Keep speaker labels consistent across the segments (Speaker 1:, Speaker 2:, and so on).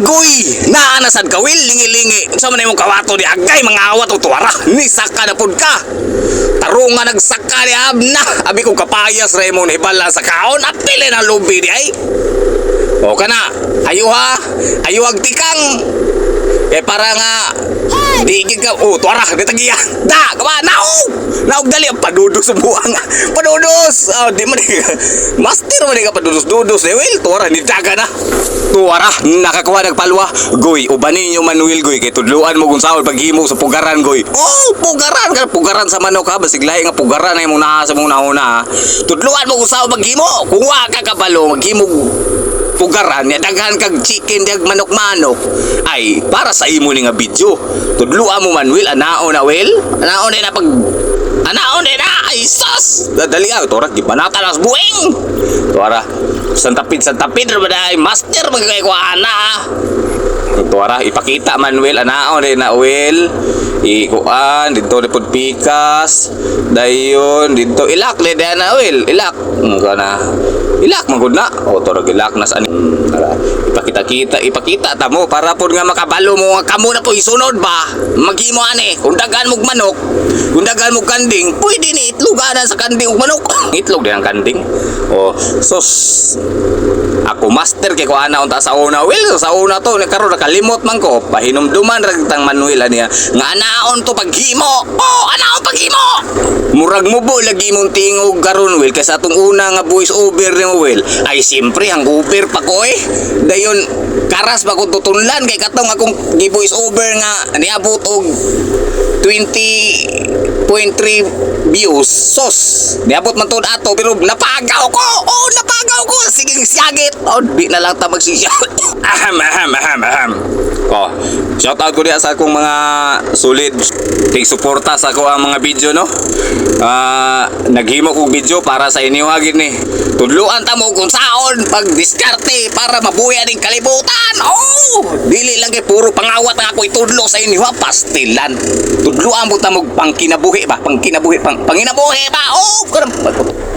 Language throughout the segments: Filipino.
Speaker 1: Agoy! Naanasan ka, Will, lingi-lingi. Sa man imong kawato di agay, mga awat o tuwara. Ni saka na pud ka. Tarunga nagsaka ni Abna. Abi ko kapayas, Raymond, ibala sa kaon. Apilin ang lubi di ay. O ka na, ayo ha. Ayo agtikang. Para nga, di ka, tuwara, di tagiya. Da, kama, naog dali ang padudos sa buwang. Padudos! Di man master man ka padudos-dudos. Will, tuwara, di taga na. Tuwara, nakakuha nagpalwa. Goy, ubanin nyo Manuel, Goy. Kay tudluan mo kung saan paghimo sa pugaran, Goy. Pugaran ka. Pugaran sa manok, ha. Basiglahi nga pugaran ay mong nasa mong nauna, ha. Tudluan mo kung saan paghimo. Kung wa ka kabalo, maghimo pugaran, ya daghan kag chicken, dag manok-manok. Ay, para sa imo ni nga video. Tudluan mo Manuel, anaon na, Will. Anaon na pag... Anaon na, ay sus! Dadali ah, tuwara, di ba natalas buwing? Tuwara, santapid, ay master magkakay ko ana. Tuwara, ipakita Manuel, anaon na, Will. Ikuan, dito ni pud pikas. Dayon, dito, ilak, leda na, Will. Ilak. Na. Ilak magud na. Tuwara, ilak na saan. Ipakita tamo para pud nga makabalo mo nga kamo na po isunod ba. Maghimo ani, kung daghan mo manok, kung daghan mo kanding, pwede ni itloganan sa kanding ug manok. Itlog din ang kanding. Sos. Ako master kay ko ana unta sa una, Will. Sa una to ni karon nakalimot man ko. Pahinumduman ra tang Manuel aniya. Nga anaon to paghimo. Anaon paghimo. Murag mo bo lagi mong tingog karon, Will, kay sa atong una nga voice over ni Will. Ay siyempre ang over pa ko eh. Dayon karas ba ko tutunlan kay katong akong gi-voice over nga niabot og 20.3 views. Sos, niabot man tod ato pero napagaw ko. Napagaw ko. Sige siyagit. Di na lang ta magsisiyag. Aham. Shout out ko diya sa akong mga solid kay suporta sa ako ang mga video, no. Naghimo kong video para sa inyo agad ni. Tudluan ta mo kung saon pag diskarte para mabuya ning kalibutan. Dili lang kay puro pangawat ang ako itudlo sa inyo, ha, pastilan. Tudluan mo ta mo pangkinabuhi ba? Pangkinabuhi ba?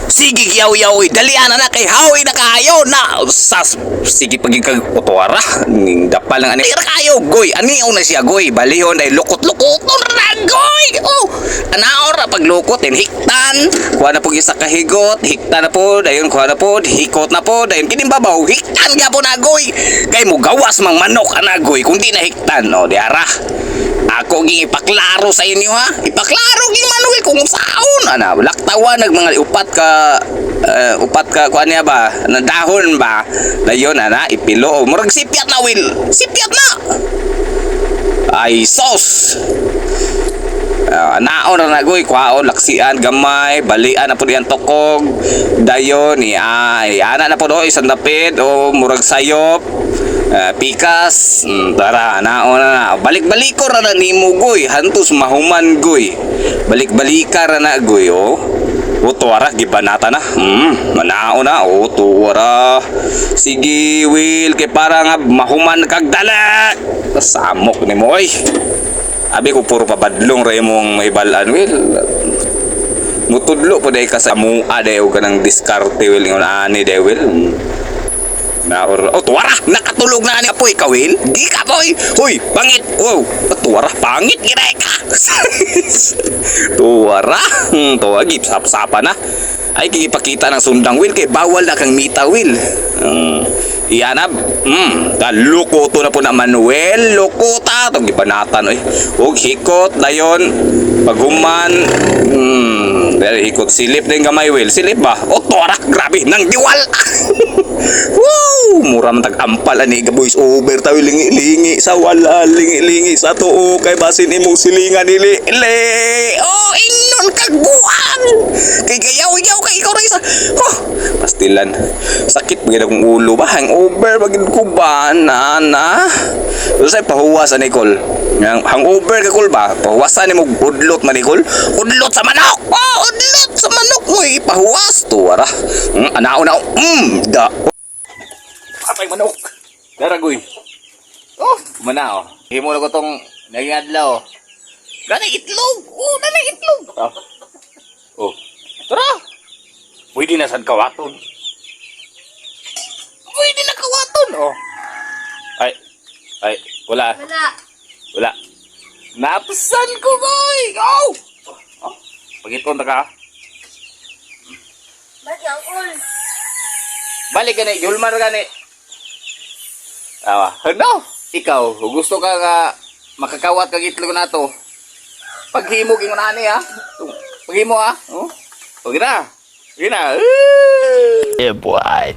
Speaker 1: Sige yaw-yaw, dalian na kay hawi na kayo na sige pagiging utuara ning dapal lang ani kayo, Goy. Aniaw na siya, Goy. Balihon dahil lukot-lukoton na, Goy. Anaor na paglukot din hiktan. Kuha na po isa kahigot, hiktan na po, dayon kuha na po, hikot na po, dayon kinimbabaw, hiktan nga po na, Goy. Kay mo gawas mang manok ana, Goy, kung di na hiktan. Di ara. Ako ging ipaklaro sa inyo, ha. Ipaklaro ging Manuel kung saon ana. Laktawan nag mga upat ka kuan niya ba? Na dahon ba? Dayon ana ipilo. Murag sipyat na, Will. Sipyat na. Ay sos. Naon na Goy, kwaon laksian gamay, balian na po diyan tokog. Dayon ni ay ana na po do isang dapit o murag sayop. Pikas, tara, naon na. Balik-balikor na nimo, Goy. Hantos mahuman, Goy. Balik-balikar na, Goy, tuwara, gibanata na. Manaon na, tuwara. Sige, Will, kay para nga mahuman kagdala. Samok ni mo, oy. Abi ko puro pabadlong ray mong maibalan, Will. Mutudlo po day ka sa mua, day o ka ng diskarte, Will. Yung ani, day, Will. Tuwara, nakatulog na ni Apoy ka, Will. Di ka, boy. Hoy, pangit. Tuwara, pangit giray ka. Tuwara. Tuwagi, sap-sapa na. Ay, kikipakita ng sundang, Will, kay bawal na kang mita, Will. Iyanab. Lukoto na po na Manuel. Lukota. Itong ibanatan, oy. Huwag hikot, dayon. Paghuman. Hikot, silip din gamay, Will. Silip ba? Tuwara, grabe, nang diwal. Wow! Mura man tag-ampal ani ka voice over tayo lingi-lingi sa wala, lingi-lingi sa tuo kay basin imong silingan dili. Ingnon kagbuan. Kay gayaw-yaw kay ikaw ra isa. Pastilan. Sakit bagid akong ulo ba hangover bagid ko ba na. Usay pahuwas ani Kol. Hangover ka Kol ba? Pahuwasan nimo udlot man ni Kol. Udlot sa manok. Udlot sa manok mo ipahuwas tuwara. Anaon na. Da. Patay manok. Daragoy. Mana himo na ko tong naging adlaw. Dali itlog. Dali itlog. Tara. Pwede na sad kawaton. Pwede na kawaton. Ay, Ay, wala.
Speaker 2: Wala.
Speaker 1: Wala. Napasan ko, boy! Go! Oh, pag-ipon ka.
Speaker 2: Ba't yung ul?
Speaker 1: Balik gani, Julmar gani. Awa, ano? Ikaw, gusto ka nga makakawat kag itlog na to. Paghimog yung nani ha. Paghimo ha. Oh. Okay na. Okay na.
Speaker 3: Yeah, boy.